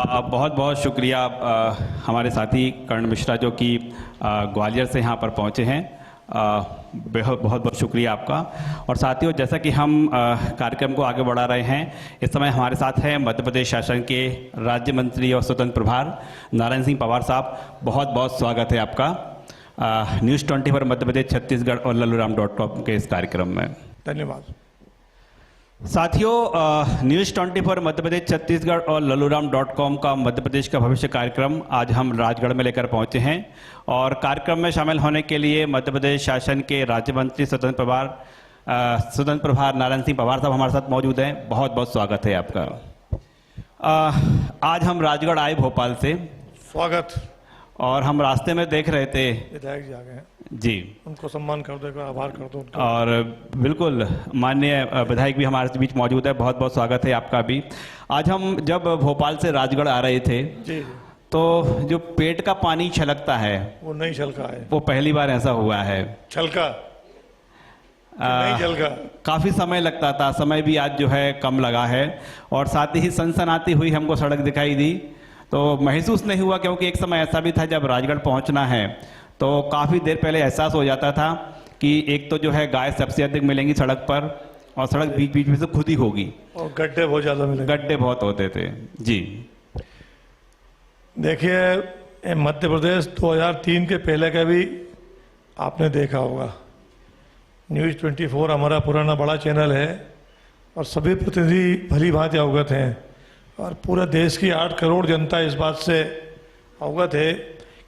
बहुत बहुत शुक्रिया हमारे साथी कर्ण मिश्रा जो कि ग्वालियर से यहाँ पर पहुँचे हैं। बहुत बहुत शुक्रिया आपका। और साथियों, जैसा कि हम कार्यक्रम को आगे बढ़ा रहे हैं, इस समय हमारे साथ हैं मध्य प्रदेश शासन के राज्य मंत्री और स्वतंत्र प्रभार नारायण सिंह पवार साहब। बहुत बहुत स्वागत है आपका न्यूज़ 24 मध्य प्रदेश छत्तीसगढ़ और लल्लूराम.com के इस कार्यक्रम में। धन्यवाद साथियों, न्यूज़ 24 मध्य प्रदेश छत्तीसगढ़ और लल्लूराम.com का मध्य प्रदेश का भविष्य कार्यक्रम आज हम राजगढ़ में लेकर पहुंचे हैं। और कार्यक्रम में शामिल होने के लिए मध्य प्रदेश शासन के राज्य मंत्री स्वतंत्र प्रभार नारायण सिंह पवार साहब हमारे साथ मौजूद हैं। बहुत बहुत स्वागत है आपका। आज हम राजगढ़ आए भोपाल से। स्वागत। और हम रास्ते में देख रहे थे, विधायक जी आ गए हैं जी, उनको सम्मान कर दो, आभार कर दो उनका। और बिल्कुल माननीय विधायक भी हमारे बीच मौजूद है। बहुत बहुत स्वागत है आपका भी। आज हम जब भोपाल से राजगढ़ आ रहे थे जी, तो जो पेट का पानी छलकता है वो नहीं छलका है, वो पहली बार ऐसा हुआ है। छलका नहीं छलका। काफी समय लगता था, समय भी आज जो है कम लगा है। और साथ ही सनसनाती हुई हमको सड़क दिखाई दी, तो महसूस नहीं हुआ, क्योंकि एक समय ऐसा भी था जब राजगढ़ पहुंचना है तो काफ़ी देर पहले एहसास हो जाता था कि एक तो जो है गाय सबसे अधिक मिलेंगी सड़क पर, और सड़क बीच बीच में से खुदी होगी, और गड्ढे बहुत ज़्यादा मिलेंगे। गड्ढे बहुत होते थे जी। देखिए, मध्य प्रदेश 2003 के पहले का भी आपने देखा होगा। न्यूज़ 24 हमारा पुराना बड़ा चैनल है और सभी प्रतिनिधि भली भांति अवगत हैं, और पूरे देश की 8 करोड़ जनता इस बात से अवगत है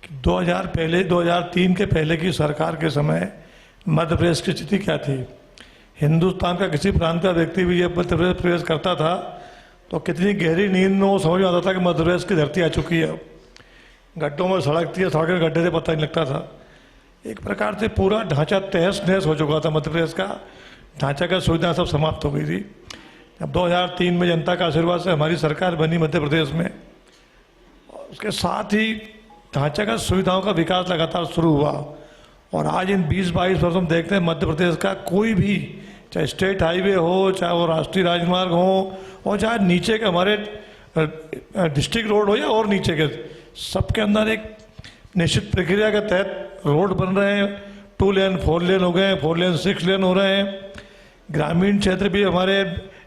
कि 2003 के पहले की सरकार के समय मध्य प्रदेश की स्थिति क्या थी। हिंदुस्तान का किसी प्रांत का व्यक्ति भी जब मध्य प्रदेश प्रवेश करता था तो कितनी गहरी नींद में वो समझ में आता था कि मध्य प्रदेश की धरती आ चुकी है। गड्ढों में सड़क थी, सड़क के गड्ढे से पता नहीं लगता था। एक प्रकार से पूरा ढांचा तहस नहस हो चुका था मध्य प्रदेश का। ढांचा का सुविधा सब समाप्त हो गई थी। अब 2003 में जनता का आशीर्वाद से हमारी सरकार बनी मध्य प्रदेश में, उसके साथ ही ढांचागत सुविधाओं का विकास लगातार शुरू हुआ। और आज इन 20-22 वर्षों में देखते हैं मध्य प्रदेश का कोई भी, चाहे स्टेट हाईवे हो, चाहे वो राष्ट्रीय राजमार्ग हो, और चाहे नीचे के हमारे डिस्ट्रिक्ट रोड हो या और नीचे के, सबके अंदर एक निश्चित प्रक्रिया के तहत रोड बन रहे हैं। 2 लेन 4 लेन हो गए, 4 लेन 6 लेन हो रहे हैं। ग्रामीण क्षेत्र भी हमारे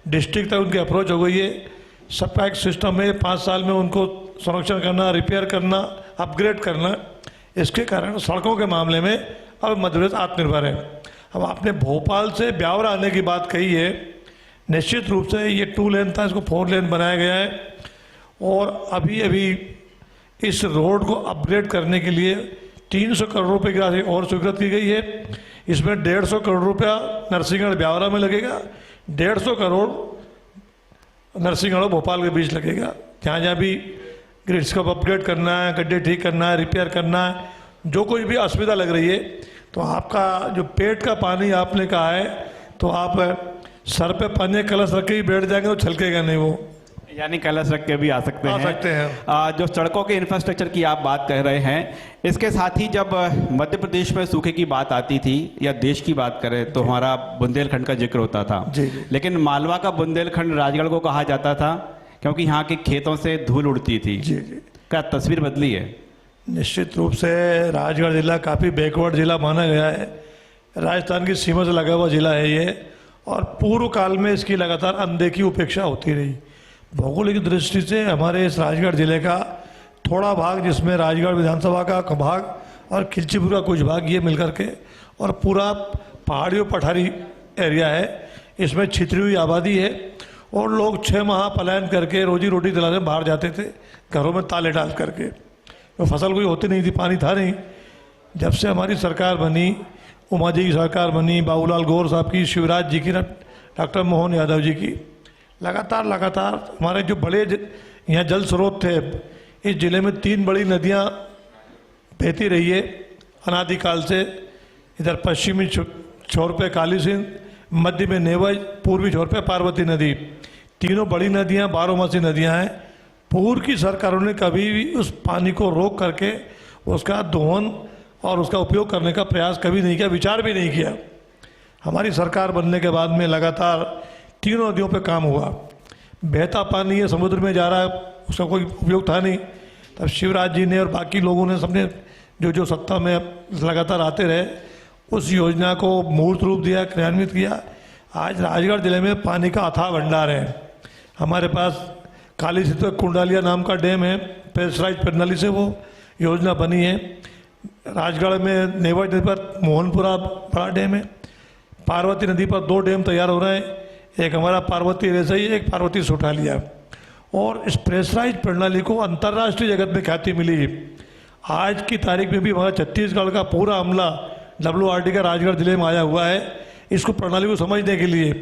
डिस्ट्रिक्ट तक उनकी अप्रोच हो गई है। सबका एक सिस्टम है, 5 साल में उनको संरक्षण करना, रिपेयर करना, अपग्रेड करना। इसके कारण सड़कों के मामले में अब मध्य प्रदेश आत्मनिर्भर है। अब आपने भोपाल से ब्यावर आने की बात कही है, निश्चित रूप से ये 2 लेन था, इसको 4 लेन बनाया गया है। और अभी इस रोड को अपग्रेड करने के लिए 300 करोड़ रुपये की राशि और स्वीकृत की गई है। इसमें 150 करोड़ रुपया नरसिंहगढ़ ब्यावरा में लगेगा, 150 करोड़ नरसिंहगढ़ और भोपाल के बीच लगेगा। जहाँ जहाँ भी ग्रिड्स को अपग्रेड करना है, गड्ढे ठीक करना है, रिपेयर करना है, जो कोई भी असुविधा लग रही है, तो आपका जो पेट का पानी आपने कहा है, तो आप सर पे पानी कलश रख के ही बैठ जाएंगे तो छलकेगा नहीं वो, यानी कलश रख के भी आ सकते हैं। जो सड़कों के इंफ्रास्ट्रक्चर की आप बात कर रहे हैं, इसके साथ ही जब मध्य प्रदेश में सूखे की बात आती थी या देश की बात करें तो हमारा बुंदेलखंड का जिक्र होता था। जी। लेकिन मालवा का बुंदेलखंड राजगढ़ को कहा जाता था क्योंकि यहाँ के खेतों से धूल उड़ती थी। जी। क्या तस्वीर बदली है? निश्चित रूप से राजगढ़ जिला काफ़ी बैकवर्ड जिला माना गया है। राजस्थान की सीमा से लगा हुआ जिला है ये, और पूर्व काल में इसकी लगातार अनदेखी उपेक्षा होती रही। भौगोलिक दृष्टि से हमारे इस राजगढ़ जिले का थोड़ा भाग, जिसमें राजगढ़ विधानसभा का भाग और खिलचीपुर का कुछ भाग, ये मिलकर के, और पूरा पहाड़ियों पठारी एरिया है, इसमें छितरी हुई आबादी है। और लोग 6 माह पलायन करके रोजी रोटी दिलाने बाहर जाते थे, घरों में ताले डाल करके। तो फसल कोई होती नहीं थी, पानी था नहीं। जब से हमारी सरकार बनी, उमा जी की सरकार बनी, बाबूलाल गौर साहब की, शिवराज जी की, डॉक्टर मोहन यादव जी की, लगातार हमारे जो बड़े यहाँ जल स्रोत थे, इस जिले में 3 बड़ी नदियाँ बहती रही है अनादिकाल से। इधर पश्चिमी छोर पे काली सिंध, मध्य में नेवज, पूर्वी छोर पे पार्वती नदी। तीनों बड़ी नदियाँ 12मासी नदियाँ हैं। पूर्व की सरकारों ने कभी भी उस पानी को रोक करके उसका दोहन और उसका उपयोग करने का प्रयास कभी नहीं किया, विचार भी नहीं किया। हमारी सरकार बनने के बाद में लगातार 3 नदियों पे काम हुआ। बहता पानी ये समुद्र में जा रहा है, उसका कोई उपयोग था नहीं। तब शिवराज जी ने और बाकी लोगों ने सबने जो जो सत्ता में लगातार आते रहे उस योजना को मूर्त रूप दिया, क्रियान्वित किया। आज राजगढ़ जिले में पानी का अथाह भंडार है। हमारे पास काली सितों कुंडालिया नाम का डैम है, प्रेशराइज प्रणाली से वो योजना बनी है। राजगढ़ में नेवट नदी पर मोहनपुरा बड़ा डैम है। पार्वती नदी पर 2 डैम तैयार हो रहे हैं, एक हमारा पार्वती रेसई, एक पार्वती सुठालिया। और इस प्रेशराइज प्रणाली को अंतर्राष्ट्रीय जगत में ख्याति मिली है। आज की तारीख में भी हमारा छत्तीसगढ़ का पूरा अमला WRT का राजगढ़ जिले में आया हुआ है इसको प्रणाली को समझने के लिए।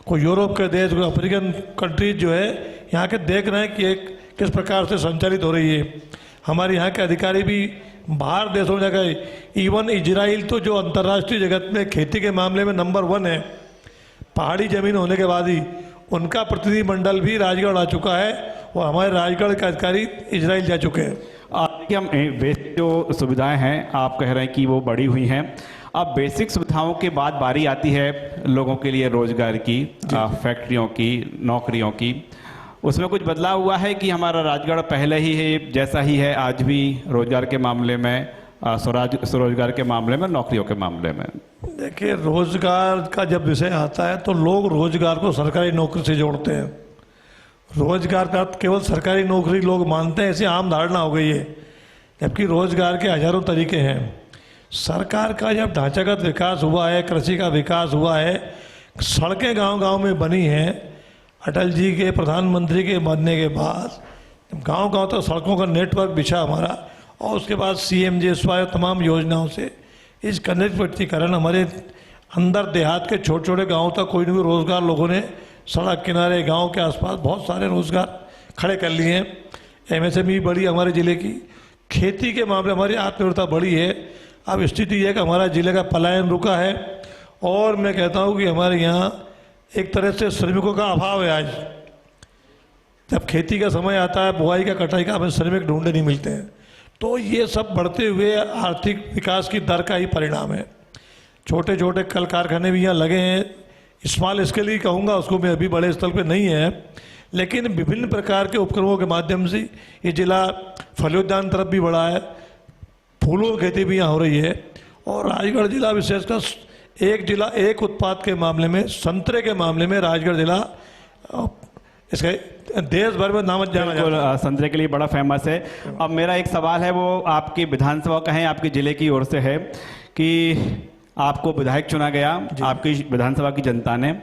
कोई यूरोप के देश, कोई अफ्रीकन कंट्रीज जो है यहाँ के देख रहे हैं कि एक किस प्रकार से संचालित हो रही है। हमारे यहाँ के अधिकारी भी बाहर देशों में जाकर, इवन इजराइल तो जो अंतर्राष्ट्रीय जगत में खेती के मामले में नंबर 1 है, पहाड़ी जमीन होने के बाद ही उनका प्रतिनिधिमंडल भी राजगढ़ आ चुका है और हमारे राजगढ़ के अधिकारी इजराइल जा चुके हैं। देखिए, हम बेसिक जो सुविधाएं हैं आप कह रहे हैं कि वो बढ़ी हुई हैं। अब बेसिक सुविधाओं के बाद बारी आती है लोगों के लिए रोजगार की, फैक्ट्रियों की, नौकरियों की। उसमें कुछ बदलाव हुआ है कि हमारा राजगढ़ पहले ही है जैसा ही है आज भी रोजगार के मामले में, स्वरोजगार के मामले में, नौकरियों के मामले में? देखिए, रोजगार का जब विषय आता है तो लोग रोजगार को सरकारी नौकरी से जोड़ते हैं। रोजगार का केवल सरकारी नौकरी लोग मानते हैं, ऐसी आम धारणा हो गई है, जबकि रोजगार के हजारों तरीके हैं। सरकार का जब ढांचागत विकास हुआ है, कृषि का विकास हुआ है, सड़कें गांव-गांव में बनी हैं, अटल जी के प्रधानमंत्री के बनने के बाद गांव-गांव तक सड़कों का नेटवर्क बिछा हमारा, और उसके बाद CMJSY तमाम योजनाओं से इस कनेक्टिविटीकरण हमारे अंदर देहात के छोटे छोटे गाँव तक कोई न कोई रोजगार लोगों ने सड़क किनारे, गांव के आसपास बहुत सारे रोजगार खड़े कर लिए हैं। MSME बढ़ी हमारे ज़िले की, खेती के मामले हमारी आत्मनिर्भरता बढ़ी है। अब स्थिति यह है कि हमारा ज़िले का पलायन रुका है और मैं कहता हूँ कि हमारे यहाँ एक तरह से श्रमिकों का अभाव है। आज जब खेती का समय आता है, बुआई का, कटाई का, हमें श्रमिक ढूंढे नहीं मिलते हैं। तो ये सब बढ़ते हुए आर्थिक विकास की दर का ही परिणाम है। छोटे छोटे कल कारखाने भी यहाँ लगे हैं, स्मॉल स्केल ही कहूँगा उसको मैं, अभी बड़े स्तर पे नहीं है, लेकिन विभिन्न प्रकार के उपक्रमों के माध्यम से ये जिला फलोद्यान तरफ भी बढ़ा है, फूलों की खेती भी यहाँ हो रही है। और राजगढ़ जिला विशेषकर एक जिला एक उत्पाद के मामले में, संतरे के मामले में राजगढ़ जिला इसका देश भर में नाम जाना जाता है। संतरे के लिए बड़ा फेमस है। अब मेरा एक सवाल है, वो आपकी विधानसभा का है, आपके जिले की ओर से है कि आपको विधायक चुना गया आपकी विधानसभा की जनता ने,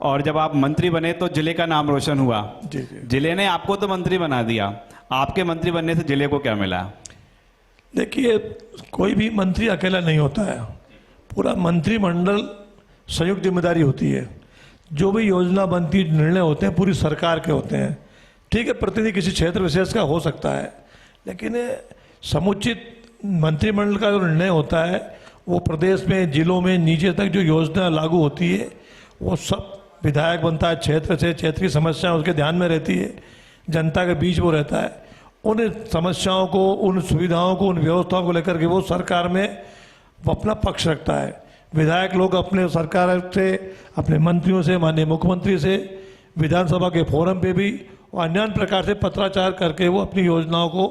और जब आप मंत्री बने तो जिले का नाम रोशन हुआ। जिले ने आपको तो मंत्री बना दिया, आपके मंत्री बनने से जिले को क्या मिला? देखिए, कोई भी मंत्री अकेला नहीं होता है, पूरा मंत्रिमंडल संयुक्त जिम्मेदारी होती है। जो भी योजना बनती, निर्णय होते हैं, पूरी सरकार के होते हैं। ठीक है, प्रतिनिधि किसी क्षेत्र विशेष का हो सकता है, लेकिन समुचित मंत्रिमंडल का जो निर्णय होता है वो प्रदेश में, जिलों में, नीचे तक जो योजना लागू होती है वो सब विधायक बनता है क्षेत्र से। क्षेत्र की समस्या उसके ध्यान में रहती है, जनता के बीच वो रहता है। उन समस्याओं को, उन सुविधाओं को, उन व्यवस्थाओं को लेकर के वो सरकार में वो अपना पक्ष रखता है। विधायक लोग अपने सरकार से, अपने मंत्रियों से, माननीय मुख्यमंत्री से, विधानसभा के फोरम पे भी और अन्य प्रकार से पत्राचार करके वो अपनी योजनाओं को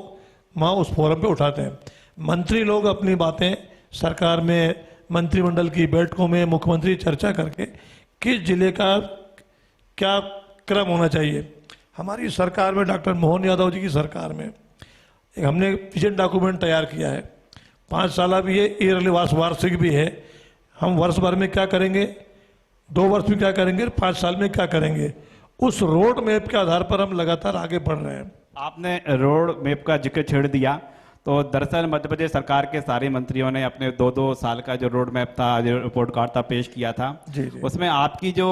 वहाँ उस फोरम पे उठाते हैं। मंत्री लोग अपनी बातें सरकार में, मंत्रिमंडल की बैठकों में मुख्यमंत्री चर्चा करके किस जिले का क्या क्रम होना चाहिए। हमारी सरकार में, डॉक्टर मोहन यादव जी की सरकार में एक हमने विजन डॉक्यूमेंट तैयार किया है। 5 साल भी है, ईयरली वार्षिक भी है। हम वर्ष भर में क्या करेंगे, 2 वर्ष में क्या करेंगे, 5 साल में क्या करेंगे, उस रोड मैप के आधार पर हम लगातार आगे बढ़ रहे हैं। आपने रोड मैप का जिक्र छेड़ दिया, तो दरअसल मध्य प्रदेश सरकार के सारे मंत्रियों ने अपने 2-2 साल का जो रोड मैप था, जो रिपोर्ट कार्ड था, पेश किया था। जी। उसमें आपकी जो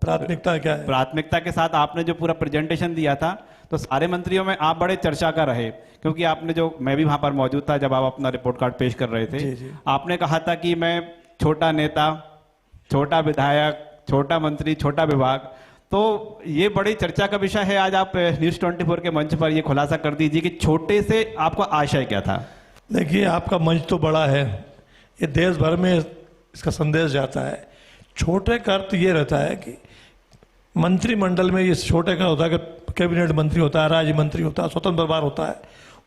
प्राथमिकता क्या है, प्राथमिकता के साथ आपने जो पूरा प्रेजेंटेशन दिया था, तो सारे मंत्रियों में आप बड़े चर्चा का रहे, क्योंकि आपने जो, मैं भी वहां पर मौजूद था जब आप अपना रिपोर्ट कार्ड पेश कर रहे थे। जी। आपने कहा था कि मैं छोटा नेता, छोटा विधायक, छोटा मंत्री, छोटा विभाग। तो ये बड़ी चर्चा का विषय है। आज आप न्यूज़ 24 के मंच पर ये खुलासा कर दीजिए कि छोटे से आपका आशय क्या था? देखिए, आपका मंच तो बड़ा है, ये देश भर में इसका संदेश जाता है। छोटे का अर्थ ये रहता है कि मंत्रिमंडल में ये छोटे का होता है कि कैबिनेट मंत्री होता है, राज्य मंत्री होता है, स्वतंत्र प्रभार होता है,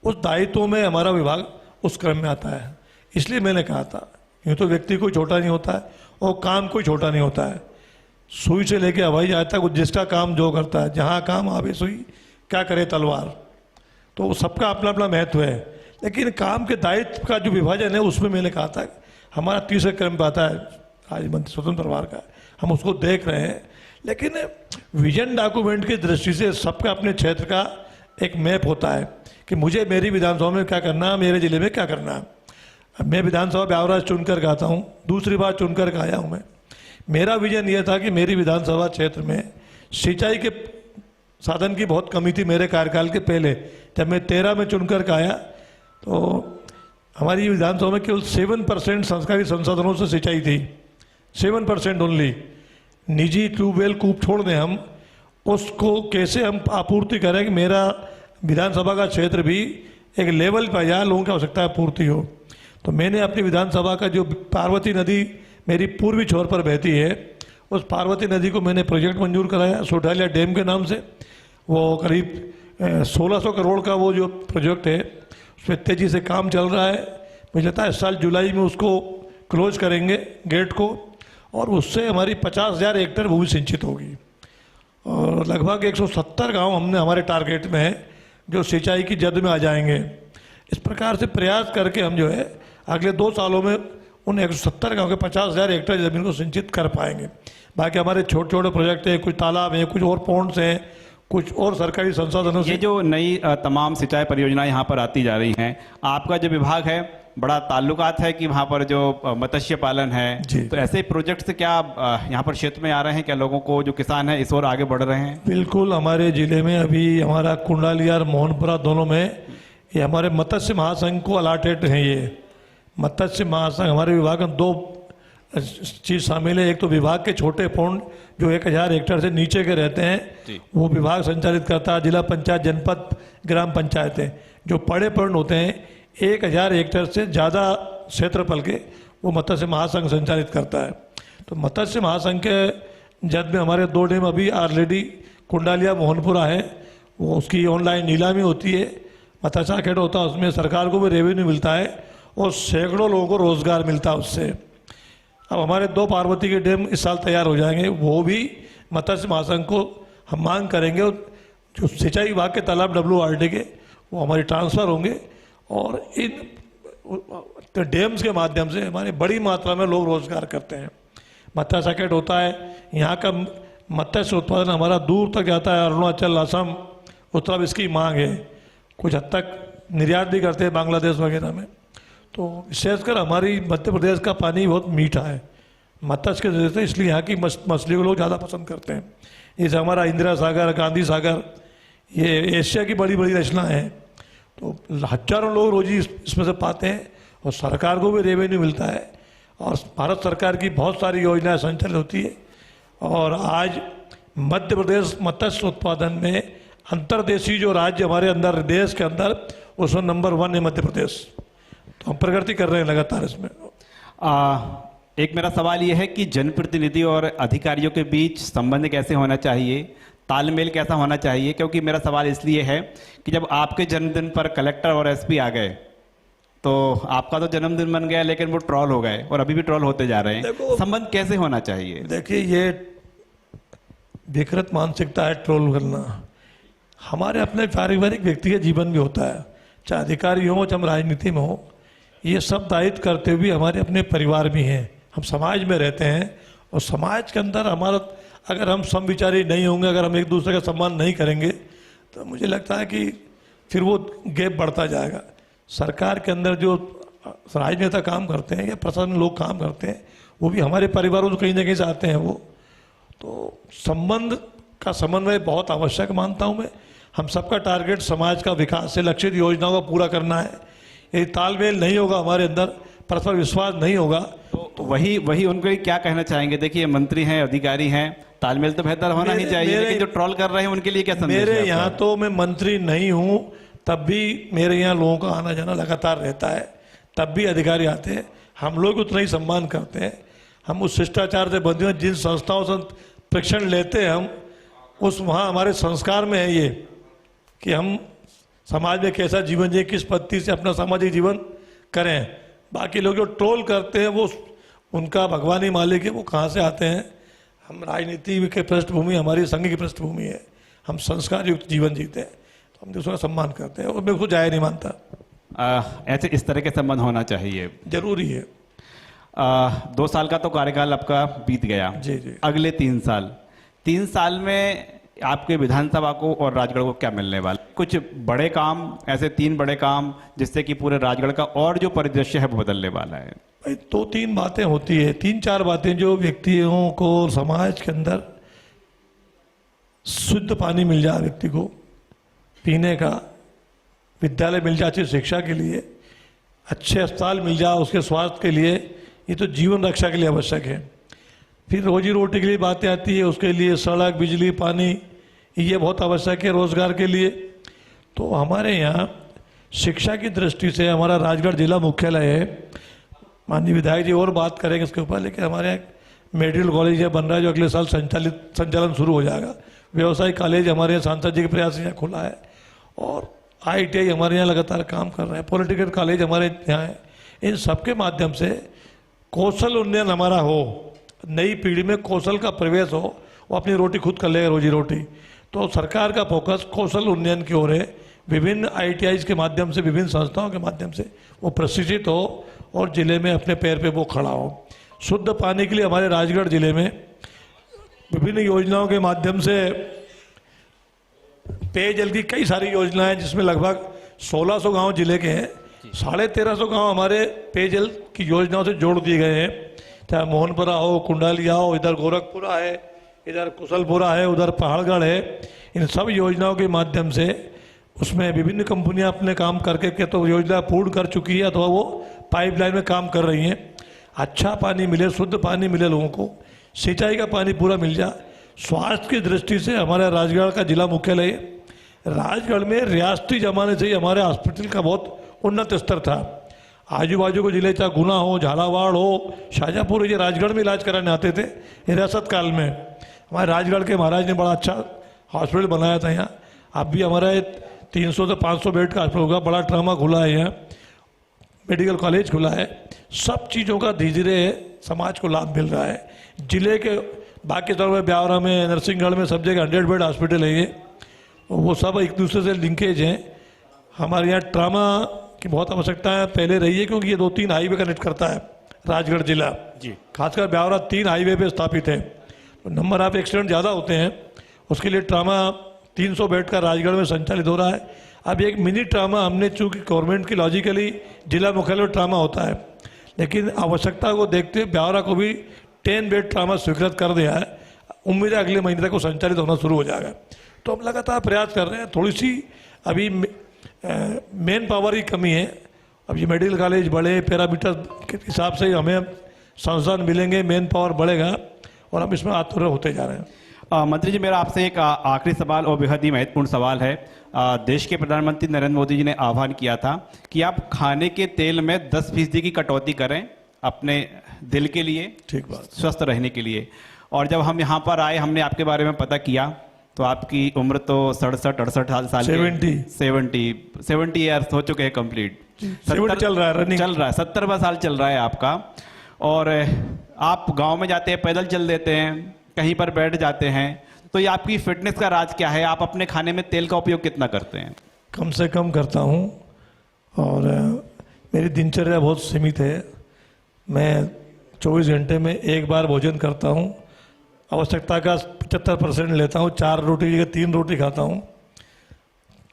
उस दायित्वों में हमारा विभाग उस क्रम में आता है। इसलिए मैंने कहा था, यूँ तो व्यक्ति कोई छोटा नहीं होता है और काम कोई छोटा नहीं होता है। सुई से लेके हवाई जहाज तक जिसका काम जो करता है, जहाँ काम आवे सुई क्या करे तलवार, तो सबका अपना अपना महत्व है। लेकिन काम के दायित्व का जो विभाजन है उसमें मैंने कहा था हमारा तीसरे क्रम पर आता है राज्य मंत्री स्वतंत्र प्रभार का, हम उसको देख रहे हैं। लेकिन विजन डॉक्यूमेंट की दृष्टि से सबका अपने क्षेत्र का एक मैप होता है कि मुझे मेरी विधानसभा में क्या करना है, मेरे जिले में क्या करना है। अब मैं विधानसभा ब्यावराज चुनकर के आता हूँ, दूसरी बार चुनकर के आया हूँ मैं। मेरा विजन ये था कि मेरी विधानसभा क्षेत्र में सिंचाई के साधन की बहुत कमी थी मेरे कार्यकाल के पहले। जब मैं 13 में चुनकर के आया तो हमारी विधानसभा में केवल 7% सरकारी संसाधनों से सिंचाई थी, 7% ओनली। निजी ट्यूबवेल कूप छोड़ दें हम, उसको कैसे हम आपूर्ति करें कि मेरा विधानसभा का क्षेत्र भी एक लेवल पर जहाँ लोगों की आवश्यकता पूर्ति हो। तो मैंने अपनी विधानसभा का जो पार्वती नदी मेरी पूर्वी छोर पर बहती है, उस पार्वती नदी को मैंने प्रोजेक्ट मंजूर कराया सोडालिया डैम के नाम से। वो करीब 1600 करोड़ का वो जो प्रोजेक्ट है उसमें तेज़ी से काम चल रहा है। मुझे लगता है इस साल जुलाई में उसको क्लोज करेंगे गेट को, और उससे हमारी 50,000 हेक्टेयर भूमि सिंचित होगी और लगभग 170 गांव हमने हमारे टारगेट में है जो सिंचाई की जद में आ जाएंगे। इस प्रकार से प्रयास करके हम जो है अगले 2 सालों में उन 170 गांव के 50,000 हेक्टेयर ज़मीन को सिंचित कर पाएंगे। बाकी हमारे छोटे छोटे प्रोजेक्ट हैं, कुछ तालाब हैं, कुछ और पॉन्ड्स हैं, कुछ और सरकारी संसाधनों से। ये जो नई तमाम सिंचाई परियोजनाएं यहाँ पर आती जा रही हैं, आपका जो विभाग है बड़ा ताल्लुकात है कि वहाँ पर जो मत्स्य पालन है, तो ऐसे प्रोजेक्ट से क्या यहाँ पर क्षेत्र में आ रहे हैं, क्या लोगों को जो किसान है इस ओर आगे बढ़ रहे हैं? बिल्कुल, हमारे जिले में अभी हमारा कुंडालिया और मोहनपुरा दोनों में ये हमारे मत्स्य महासंघ को अलाटेड हैं। ये मत्स्य महासंघ हमारे विभाग में 2 चीज़ शामिल है। एक तो विभाग के छोटे पौंड जो 1000 हेक्टेयर से नीचे के रहते हैं वो विभाग संचालित करता है। जिला पंचायत, जनपद, ग्राम पंचायतें जो बड़े पौंड होते हैं 1000 हेक्टेयर से ज़्यादा क्षेत्रफल के, वो मत्स्य महासंघ संचालित करता है। तो मत्स्य महासंघ के जद में हमारे 2 डैम अभी ऑलरेडी कुंडालिया मोहनपुरा है, वो उसकी ऑनलाइन नीलामी होती है, मत्स्य खेड़ होता है, उसमें सरकार को भी रेवेन्यू मिलता है और सैकड़ों लोगों को रोजगार मिलता है उससे। अब हमारे 2 पार्वती के डैम इस साल तैयार हो जाएंगे, वो भी मत्स्य महासंघ को हम मांग करेंगे। जो सिंचाई विभाग के तालाब WRD के वो हमारी ट्रांसफ़र होंगे और इन डैम्स के माध्यम से हमारे बड़ी मात्रा में लोग रोजगार करते हैं। मत्स्य खेड़ होता है, यहाँ का मत्स्य उत्पादन हमारा दूर तक जाता है, अरुणाचल, असम, उत्तर इसकी मांग है। कुछ हद तक निर्यात भी करते हैं बांग्लादेश वगैरह में। तो विशेषकर हमारी मध्य प्रदेश का पानी बहुत मीठा है मत्स्य के वजह से, इसलिए यहाँ की मछली को लोग ज़्यादा पसंद करते हैं। जैसे हमारा इंदिरा सागर, गांधी सागर, ये एशिया की बड़ी बड़ी रचना है, तो हजारों लोग रोजी इसमें से पाते हैं और सरकार को भी रेवेन्यू मिलता है और भारत सरकार की बहुत सारी योजनाएं संचालित होती है। और आज मध्य प्रदेश मत्स्य उत्पादन में अंतर्देशीय जो राज्य हमारे अंदर देश के अंदर उसमें नंबर 1 है मध्य प्रदेश। तो हम प्रगति कर रहे हैं लगातार इसमें। एक मेरा सवाल ये है कि जनप्रतिनिधि और अधिकारियों के बीच संबंध कैसे होना चाहिए, तालमेल कैसा होना चाहिए? क्योंकि मेरा सवाल इसलिए है कि जब आपके जन्मदिन पर कलेक्टर और SP आ गए तो आपका तो जन्मदिन बन गया, लेकिन वो ट्रोल हो गए और अभी भी ट्रोल होते जा रहे हैं। संबंध कैसे होना चाहिए? देखिए, ये विकृत मानसिकता है ट्रोल करना। हमारे अपने पारिवारिक व्यक्तिगत जीवन भी होता है, चाहे अधिकारी हो चाहे हम राजनीति में हो, ये सब दायित्व करते हुए हमारे अपने परिवार भी हैं। हम समाज में रहते हैं और समाज के अंदर हमारा अगर हम समविचारी नहीं होंगे, अगर हम एक दूसरे का सम्मान नहीं करेंगे, तो मुझे लगता है कि फिर वो गैप बढ़ता जाएगा। सरकार के अंदर जो राजनेता काम करते हैं या प्रशासन लोग काम करते हैं, वो भी हमारे परिवारों से कहीं ना कहीं से आते हैं। वो तो संबंध का समन्वय बहुत आवश्यक मानता हूँ मैं। हम सबका टारगेट समाज का विकास से लक्षित योजनाओं का पूरा करना है। यदि तालमेल नहीं होगा, हमारे अंदर परस्पर विश्वास नहीं होगा, तो वही उनको क्या कहना चाहेंगे? देखिए, मंत्री हैं, अधिकारी हैं, तालमेल तो बेहतर होना ही चाहिए, लेकिन जो ट्रोल कर रहे हैं उनके लिए क्या संदेश है? मेरे यहाँ तो मैं मंत्री नहीं हूँ, तब भी मेरे यहाँ लोगों का आना जाना लगातार रहता है, तब भी अधिकारी आते हैं, हम लोग उतना ही सम्मान करते हैं। हम उस शिष्टाचार से बंधे हैं, जिन संस्थाओं से प्रशिक्षण लेते हैं उस वहाँ हमारे संस्कार में है ये कि हम समाज में कैसा जीवन जिए, किस पद्धति से अपना सामाजिक जीवन करें। बाकी लोग जो ट्रोल करते हैं वो उनका भगवान ही मालिक है, वो कहाँ से आते हैं। हम राजनीति के पृष्ठभूमि हमारी संघ की पृष्ठभूमि है, हम संस्कार युक्त जीवन जीते हैं, तो हम दूसरों का सम्मान करते हैं और मैं उसको जाया नहीं मानता। ऐसे इस तरह के संबंध होना चाहिए, जरूरी है। 2 साल का तो कार्यकाल आपका बीत गया। जी जी। अगले 3 साल में आपके विधानसभा को और राजगढ़ को क्या मिलने वाला? कुछ बड़े काम, ऐसे 3 बड़े काम जिससे कि पूरे राजगढ़ का और जो परिदृश्य है वो बदलने वाला है। भाई 2-3 बातें होती है, 3-4 बातें जो व्यक्तियों को समाज के अंदर शुद्ध पानी मिल जाए, व्यक्ति को पीने का, विद्यालय मिल जाए अच्छी शिक्षा के लिए, अच्छे अस्पताल मिल जाए उसके स्वास्थ्य के लिए, ये तो जीवन रक्षा के लिए आवश्यक है। फिर रोजी रोटी के लिए बातें आती है, उसके लिए सड़क, बिजली, पानी, ये बहुत आवश्यक है रोजगार के लिए। तो हमारे यहाँ शिक्षा की दृष्टि से हमारा राजगढ़ जिला मुख्यालय है, माननीय विधायक जी और बात करेंगे इसके ऊपर, लेकिन हमारे यहाँ मेडिकल कॉलेज है बन रहा है जो अगले साल संचालन शुरू हो जाएगा। व्यवसायिक कॉलेज हमारे यहाँ सांसद जी के प्रयास से यहाँ खुला है और ITI हमारे यहाँ लगातार काम कर रहे हैं, पॉलिटेक्निक कॉलेज हमारे यहाँ है। इन सबके माध्यम से कौशल उन्नयन हमारा हो, नई पीढ़ी में कौशल का प्रवेश हो, वो अपनी रोटी खुद कर लेगा, रोजी रोटी। तो सरकार का फोकस कौशल उन्नयन की ओर है, विभिन्न ITIs के माध्यम से, विभिन्न संस्थाओं के माध्यम से वो प्रशिक्षित हो और जिले में अपने पैर पे वो खड़ा हो। शुद्ध पानी के लिए हमारे राजगढ़ जिले में विभिन्न योजनाओं के माध्यम से पेयजल की कई सारी योजनाएं, जिसमें लगभग 1600 गांव जिले के हैं, 1350 गांव हमारे पेयजल की योजनाओं से जोड़ दिए गए हैं। चाहे मोहनपुरा हो, कुंडालिया हो, इधर गोरखपुरा है, इधर कुशलपुरा है, उधर पहाड़गढ़ है। इन सब योजनाओं के माध्यम से उसमें विभिन्न कंपनियां अपने काम करके के तो योजना पूर्ण कर चुकी है, तो वो पाइपलाइन में काम कर रही हैं। अच्छा पानी मिले, शुद्ध पानी मिले लोगों को, सिंचाई का पानी पूरा मिल जाए। स्वास्थ्य की दृष्टि से हमारा राजगढ़ का जिला मुख्यालय, राजगढ़ में रियासती जमाने से ही हमारे हॉस्पिटल का बहुत उन्नत स्तर था। आजू बाजू के जिले, चाहे गुना हो, झालावाड़ हो, शाहजहाँपुर, ये राजगढ़ में इलाज कराने आते थे हिरासत काल में। हमारे राजगढ़ के महाराज ने बड़ा अच्छा हॉस्पिटल बनाया था यहाँ। अब भी हमारा 300 से 500 बेड का हॉस्पिटल होगा, बड़ा ट्रामा खुला है यहाँ, मेडिकल कॉलेज खुला है। सब चीज़ों का धीरे धीरे समाज को लाभ मिल रहा है। जिले के बाकी तरह में ब्यावरा में, नरसिंहगढ़ में, सब जगह 100 बेड हॉस्पिटल है ये, वो सब एक दूसरे से लिंकेज हैं। हमारे यहाँ ट्रामा की बहुत आवश्यकता है पहले रही है, क्योंकि ये 2-3 हाईवे कनेक्ट करता है राजगढ़ जिला जी, खासकर ब्यावरा 3 हाईवे पे स्थापित है, तो नंबर ऑफ एक्सीडेंट ज़्यादा होते हैं। उसके लिए ट्रामा 300 बेड का राजगढ़ में संचालित हो रहा है। अब एक मिनी ट्रामा हमने, चूँकि गवर्नमेंट की लॉजिकली जिला मुख्यालय में ट्रामा होता है, लेकिन आवश्यकता को देखते हुए ब्यावरा को भी 10 बेड ट्रामा स्वीकृत कर दिया है। उम्मीद है अगले महीने तक वो संचालित होना शुरू हो जाएगा। तो हम लगातार प्रयास कर रहे हैं। थोड़ी सी अभी मेन पावर की कमी है। अब ये मेडिकल कॉलेज बढ़े, पैरामीटर के हिसाब से हमें संसाधन मिलेंगे, मेन पावर बढ़ेगा और हम इसमें आत्मनिर्भर होते जा रहे हैं। मंत्री जी, मेरा आपसे एक आखिरी सवाल और बेहद ही महत्वपूर्ण सवाल है। देश के प्रधानमंत्री नरेंद्र मोदी जी ने आह्वान किया था कि आप खाने के तेल में 10% की कटौती करें अपने दिल के लिए, ठीक बात, स्वस्थ रहने के लिए। और जब हम यहाँ पर आए, हमने आपके बारे में पता किया, तो आपकी उम्र तो 67-68 साल 70 ईयर्स हो चुके हैं कंप्लीट। 70 चल रहा है, रनिंग चल रहा है, 70वां साल चल रहा है आपका। और आप गांव में जाते हैं, पैदल चल देते हैं, कहीं पर बैठ जाते हैं, तो ये आपकी फिटनेस का राज क्या है? आप अपने खाने में तेल का उपयोग कितना करते हैं? कम से कम करता हूँ और मेरी दिनचर्या बहुत सीमित है। मैं 24 घंटे में एक बार भोजन करता हूँ, आवश्यकता का 75% लेता हूँ, 4 रोटी की जगह 3 रोटी खाता हूँ,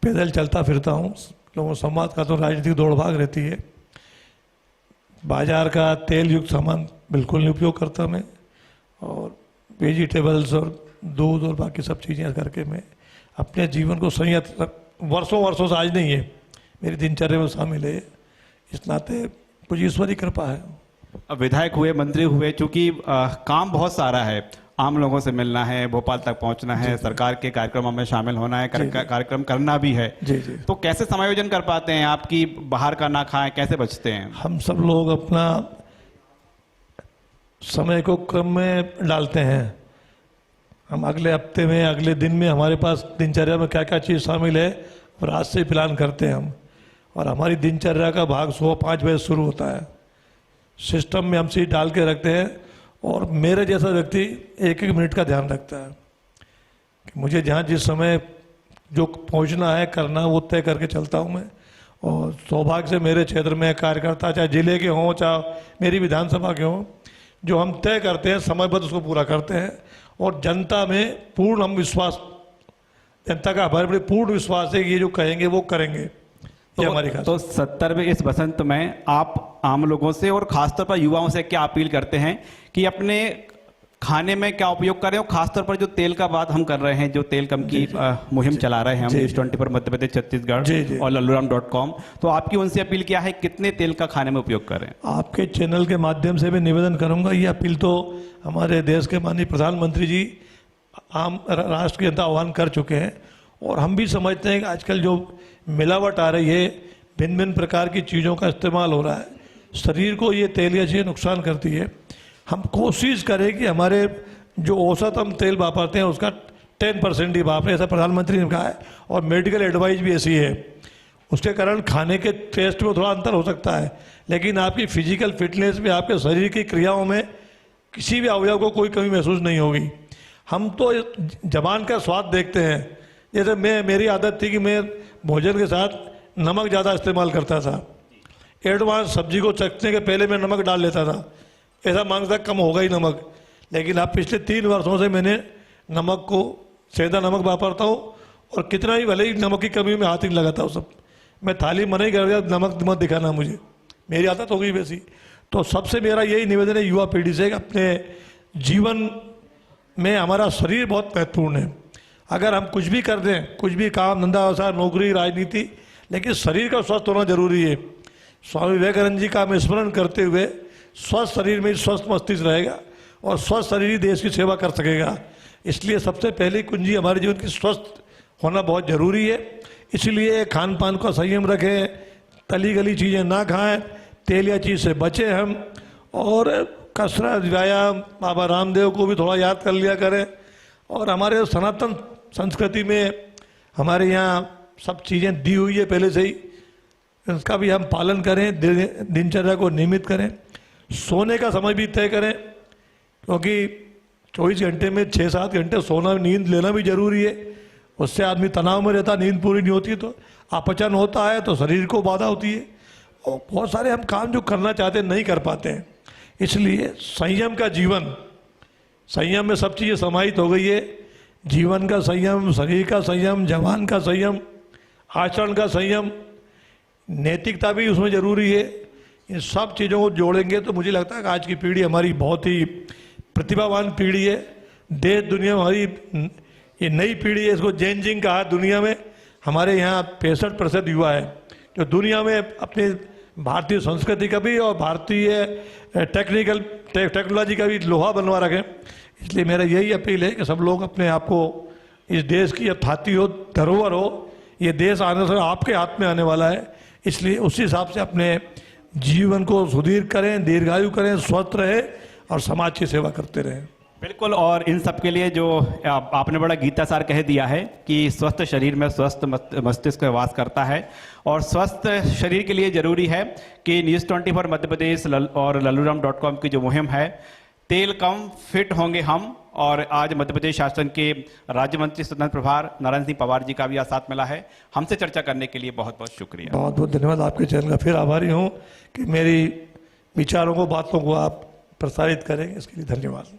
पैदल चलता फिरता हूँ, लोगों से संवाद करता हूँ, राजनीतिक दौड़ भाग रहती है। बाजार का तेल युक्त सामान बिल्कुल नहीं उपयोग करता मैं, और वेजिटेबल्स और दूध और बाकी सब चीज़ें करके मैं अपने जीवन को संयत, वर्षों से आज नहीं है, मेरी दिनचर्या में शामिल है। इस नाते कुछ ईश्वरी कृपा है। अब विधायक हुए, मंत्री हुए, चूंकि काम बहुत सारा है, आम लोगों से मिलना है, भोपाल तक पहुंचना है, सरकार के कार्यक्रमों में शामिल होना है, कार्यक्रम करना भी है जी जी। तो कैसे समायोजन कर पाते हैं? आपकी बाहर का ना खाएं, कैसे बचते हैं? हम सब लोग अपना समय को क्रम में डालते हैं। हम अगले हफ्ते में, अगले दिन में हमारे पास दिनचर्या में क्या क्या चीज़ शामिल है और आज से प्लान करते हैं हम। और हमारी दिनचर्या का भाग सुबह 5 बजे शुरू होता है। सिस्टम में हम चीज़ डाल के रखते हैं और मेरे जैसा व्यक्ति एक एक मिनट का ध्यान रखता है कि मुझे जहाँ जिस समय जो पहुँचना है करना वो तय करके चलता हूँ मैं। और सौभाग्य से मेरे क्षेत्र में कार्यकर्ता चाहे जिले के हों चाहे मेरी विधानसभा के हों, जो हम तय करते हैं समयबद्ध उसको पूरा करते हैं। और जनता में पूर्ण हम विश्वास, जनता का हमारे बड़े पूर्ण विश्वास है कि ये जो कहेंगे वो करेंगे। ये हमारी खास। तो 70वें इस बसंत में आप आम लोगों से और खासतौर पर युवाओं से क्या अपील करते हैं कि अपने खाने में क्या उपयोग करें, और खासतौर पर जो तेल का बात हम कर रहे हैं, जो तेल कम की मुहिम चला रहे हैं हम न्यूज़ 24 पर मध्य प्रदेश छत्तीसगढ़ और लल्लूराम.com, तो आपकी उनसे अपील क्या है, कितने तेल का खाने में उपयोग करें? आपके चैनल के माध्यम से मैं निवेदन करूंगा, ये अपील तो हमारे देश के माननीय प्रधानमंत्री जी आम राष्ट्र के जनता आह्वान कर चुके हैं। और हम भी समझते हैं कि आजकल जो मिलावट आ रही है, भिन्न भिन्न प्रकार की चीज़ों का इस्तेमाल हो रहा है, शरीर को ये तेलिया चीज़ें नुकसान करती है। हम कोशिश करें कि हमारे जो औसत हम तेल वापरते हैं उसका 10% ही वापरें, ऐसा प्रधानमंत्री ने कहा है। और मेडिकल एडवाइस भी ऐसी है। उसके कारण खाने के टेस्ट में थोड़ा अंतर हो सकता है, लेकिन आपकी फिजिकल फिटनेस में, आपके शरीर की क्रियाओं में किसी भी अवयव को कोई कमी महसूस नहीं होगी। हम तो जबान का स्वाद देखते हैं। जैसे मेरी आदत थी कि मैं भोजन के साथ नमक ज़्यादा इस्तेमाल करता था। एडवांस सब्जी को चखने के पहले मैं नमक डाल लेता था, ऐसा मांगता कम होगा ही नमक। लेकिन अब पिछले 3 वर्षों से मैंने नमक को, सेंधा नमक वापरता हूँ और कितना ही भले ही नमक की कमी में हाथ ही लगाता हूँ। सब मैं थाली मना ही कर दिया, नमक मत दिखाना मुझे, मेरी आदत हो गई वैसी। तो सबसे मेरा यही निवेदन है युवा पीढ़ी से कि अपने जीवन में हमारा शरीर बहुत महत्वपूर्ण है। अगर हम कुछ भी कर दें, कुछ भी काम धंधा व्यवसाय नौकरी राजनीति, लेकिन शरीर का स्वस्थ होना जरूरी है। स्वामी विवेकानंद जी का हम स्मरण करते हुए स्वस्थ शरीर में स्वस्थ मस्तिष्क रहेगा और स्वस्थ शरीर ही देश की सेवा कर सकेगा। इसलिए सबसे पहली कुंजी हमारे जीवन की स्वस्थ होना बहुत ज़रूरी है। इसलिए खान पान का संयम रखें, तली गली चीज़ें ना खाएं, तेलिया चीज़ से बचें हम, और कसरत व्यायाम बाबा रामदेव को भी थोड़ा याद कर लिया करें। और हमारे सनातन संस्कृति में हमारे यहाँ सब चीज़ें दी हुई है पहले से ही, इसका भी हम पालन करें, दिनचर्या को नियमित करें। सोने का समय भी तय करें, क्योंकि 24 घंटे में 6-7 घंटे सोना, नींद लेना भी जरूरी है। उससे आदमी तनाव में रहता, नींद पूरी नहीं होती तो अपचन होता है, तो शरीर को बाधा होती है और बहुत सारे हम काम जो करना चाहते हैं नहीं कर पाते हैं। इसलिए संयम का जीवन, संयम में सब चीज़ें समाहित हो गई है। जीवन का संयम, शरीर का संयम, जबान का संयम, आचरण का संयम, नैतिकता भी उसमें जरूरी है। इन सब चीज़ों को जोड़ेंगे तो मुझे लगता है कि आज की पीढ़ी हमारी बहुत ही प्रतिभावान पीढ़ी है। देश दुनिया में हमारी ये नई पीढ़ी है, इसको जेन जिंग कहा दुनिया में। हमारे यहाँ 65% युवा है जो दुनिया में अपने भारतीय संस्कृति का भी और भारतीय टेक्नोलॉजी का भी लोहा बनवा रखें। इसलिए मेरा यही अपील है कि सब लोग अपने आप को, इस देश की यथार्थी हो, धरोहर हो, ये देश आने से आपके हाथ में आने वाला है। इसलिए उसी हिसाब से अपने जीवन को सुदीर्घ करें, दीर्घायु करें, स्वस्थ रहे और समाज की सेवा करते रहें। बिल्कुल। और इन सब के लिए जो आपने बड़ा गीतासार कह दिया है कि स्वस्थ शरीर में स्वस्थ मस्तिष्क वास करता है, और स्वस्थ शरीर के लिए जरूरी है कि न्यूज़ 24 मध्य प्रदेश और लल्लूराम.com की जो मुहिम है, तेल कम फिट होंगे हम। और आज मध्य प्रदेश शासन के राज्य मंत्री स्वतंत्र प्रभार नारायण सिंह पवार जी का भी आज साथ मिला है। हमसे चर्चा करने के लिए बहुत बहुत शुक्रिया। बहुत बहुत धन्यवाद। आपके चैनल का फिर आभारी हूँ कि मेरी विचारों को, बातों को आप प्रसारित करेंगे, इसके लिए धन्यवाद।